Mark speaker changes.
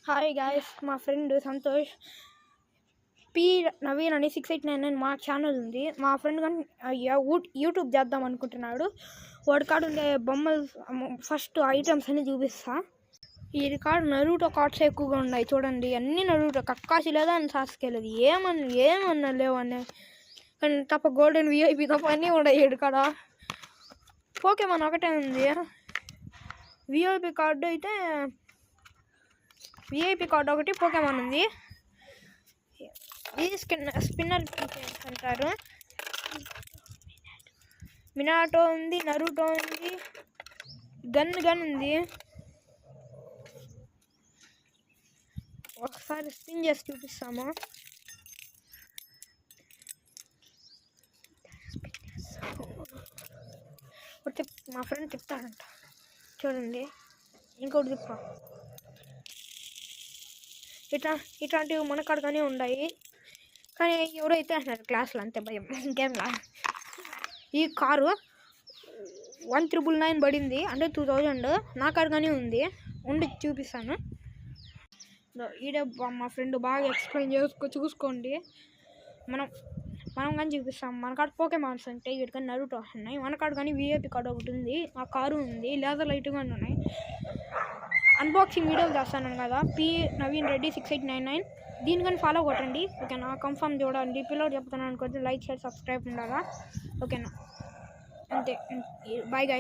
Speaker 1: Hi guys, మా friend Santosh P Naveen అని 6899 మా ఛానల్ ఉంది. మా ఫ్రెండ్ కానీ యూట్యూబ్ చేద్దాం అనుకుంటున్నాడు. వాడి కాడ ఉండే బొమ్మలు ఫస్ట్ ఐటమ్స్ అన్ని చూపిస్తా. ఈ కాడ నరూటో కార్డ్స్ ఎక్కువగా ఉన్నాయి చూడండి. అన్ని నరూటో, కక్కాసి లేదా అని సాస్కే లేదు, ఏమన్నా లేవన్నీ. కానీ తప్ప గోల్డెన్ విఐపి తప్ప అన్నీ ఉన్నాయి. ఈ కాడ పోకేమాన్ ఒకటే ఉంది. విఐపి కార్డు అయితే విఐపి కార్డు ఒకటి పోకేమాన్ ఉంది. ఇది స్పిన్నర్ అంటారు. మినాటో ఉంది, నరూటో ఉంది, గన్ ఉంది. ఒకసారి స్పిన్ చేసి చూపిస్తాము. మా ఫ్రెండ్ తిప్పుతాడంట చూడండి. ఇంకోటి తిప్ప. ఇట్లాంటివి మన కాడగానే ఉన్నాయి. కానీ ఎవరైతే అంటున్నారు క్లాసులో అంతే భయం, ఇంకేంలా. ఈ కారు 1999 పడింది, అంటే 2000. నా కాడగానే ఉంది, ఉండి చూపిస్తాను. ఈడే మా ఫ్రెండ్ బాగా ఎక్స్ప్లెయిన్ చూసుకోండి. మనం కానీ చూపిస్తాం. మన కాడ పోకేమాన్స్ ఉంటాయి, వీటి కానీ నరూటో ఉన్నాయి. మన కాడ కానీ విఐపి కార్డు ఒకటి ఉంది, ఆ కారు ఉంది, లేజర్ లైట్ కానీ ఉన్నాయి. అన్బాక్సింగ్ వీడియోలు చేస్తాను కదా, పి నవీన్ రెడ్డి 6899. దీని కానీ ఫాలో కొట్టండి, ఓకేనా. కన్ఫర్మ్ చూడండి. పిల్లలు చెప్తాను అనుకోండి, లైక్ షేర్ సబ్స్క్రైబ్ ఉండాలా, ఓకేనా. అంతే. Bye guy.